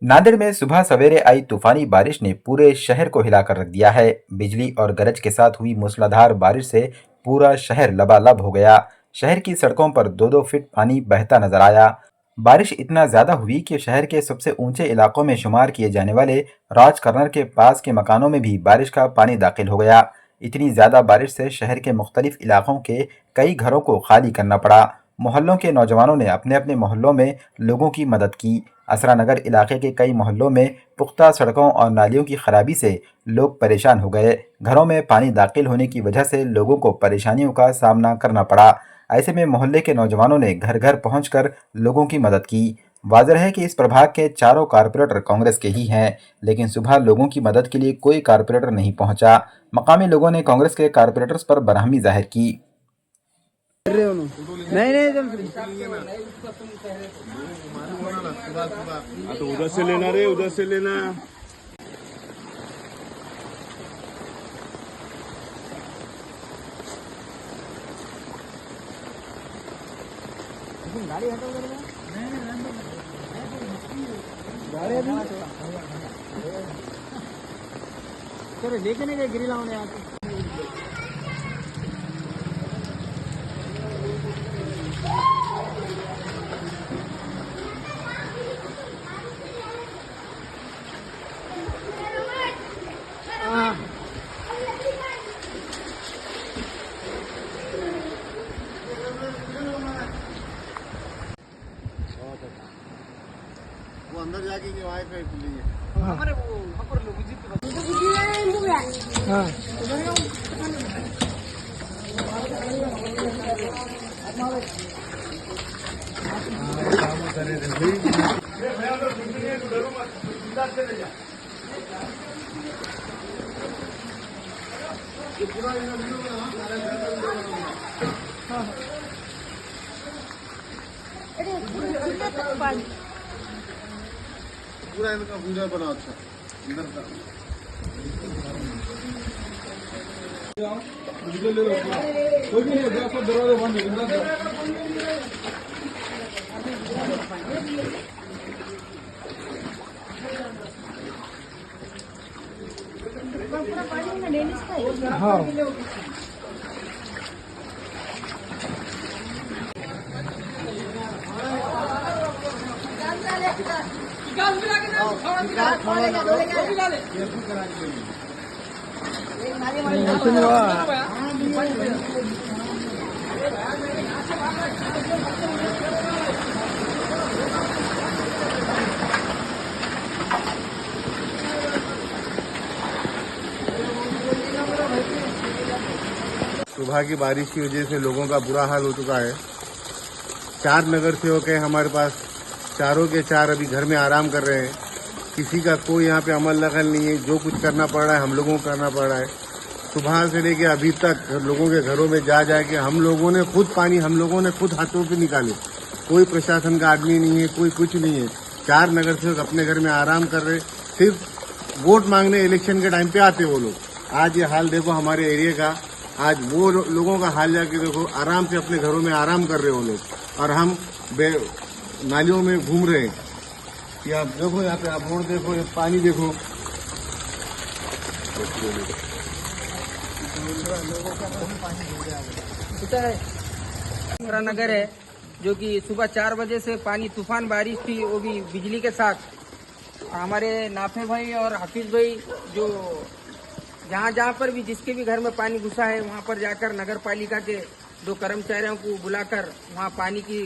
नांदेड़ में सुबह सवेरे आई तूफानी बारिश ने पूरे शहर को हिलाकर रख दिया है। बिजली और गरज के साथ हुई मूसलाधार बारिश से पूरा शहर लबालब हो गया। शहर की सड़कों पर 2-2 फीट पानी बहता नजर आया। बारिश इतना ज्यादा हुई कि शहर के सबसे ऊंचे इलाकों में शुमार किए जाने वाले राज कर्नर के पास के मकानों में भी बारिश का पानी दाखिल हो गया। इतनी ज्यादा बारिश से शहर के मुख्तलिफ इलाकों के कई घरों को खाली करना पड़ा। मोहल्लों के नौजवानों ने अपने अपने मोहल्लों में लोगों की मदद की। असरा नगर इलाके के कई मोहल्लों में पुख्ता सड़कों और नालियों की खराबी से लोग परेशान हो गए। घरों में पानी दाखिल होने की वजह से लोगों को परेशानियों का सामना करना पड़ा। ऐसे में मोहल्ले के नौजवानों ने घर घर पहुंचकर लोगों की मदद की। वाज़ेह है कि इस प्रभाग के चारों कारपोरेटर कांग्रेस के ही हैं, लेकिन सुबह लोगों की मदद के लिए कोई कारपोरेटर नहीं पहुंचा। मकामी लोगों ने कांग्रेस के कारपोरेटर्स पर बरहमी जाहिर की। नहीं नहीं तो उधर से लेना रे, उधर से लेना। गाड़ी हटो गाड़ी चलो लेके नहीं गए गिरी लाने यहाँ पे। वो अंदर जाके के वहाँ पे खुली है। हमारे वो वहाँ पर लोग पूरा इनका पूजा बना अच्छा अंदर का। कोई भी नहीं सब दरवाजे बंद है। हाँ सुबह की बारिश की वजह से लोगों का बुरा हाल हो चुका है। 4 नगर सेवक है हमारे पास, चारों के चार अभी घर में आराम कर रहे हैं। किसी का कोई यहाँ पे अमल दखल नहीं है। जो कुछ करना पड़ रहा है हम लोगों को करना पड़ रहा है। सुबह से लेके अभी तक लोगों के घरों में जा के हम लोगों ने खुद पानी हाथों पे निकाले। कोई प्रशासन का आदमी नहीं है, कोई कुछ नहीं है। 4 नगर सेवक अपने घर में आराम कर रहे। सिर्फ वोट मांगने इलेक्शन के टाइम पे आते वो लोग। आज ये हाल देखो हमारे एरिया का। आज वो लोगों का हाल जाके देखो, आराम से अपने घरों में आराम कर रहे हो लोग और हम नालियों में घूम रहे हैं। ये आप देखो, यहाँ पे आप रोड देखो, ये पानी देखो। असरा नगर है जो कि सुबह 4 बजे से पानी तूफान बारिश थी, वो भी बिजली के साथ। हमारे नाफे भाई और हाफिज भाई जो जहाँ पर भी जिसके भी घर में पानी घुसा है वहाँ पर जाकर नगर पालिका के 2 कर्मचारियों को बुलाकर वहाँ पानी की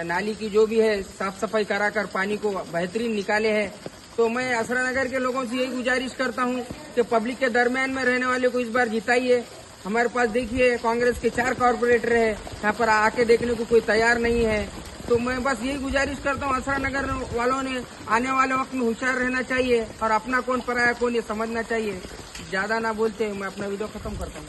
नाली की जो भी है साफ सफाई कराकर पानी को बेहतरीन निकाले हैं। तो मैं असरा नगर के लोगों से यही गुजारिश करता हूँ कि पब्लिक के दरमियान में रहने वाले को इस बार जिताइए। हमारे पास देखिए कांग्रेस के 4 कॉर्पोरेटर है, यहाँ पर आके देखने को कोई तैयार नहीं है। तो मैं बस यही गुजारिश करता हूँ असरा नगर वालों ने आने वाले वक्त में होशियार रहना चाहिए और अपना कौन पराया कौन ये समझना चाहिए। ज्यादा ना बोलते मैं अपना वीडियो खत्म करता हूँ।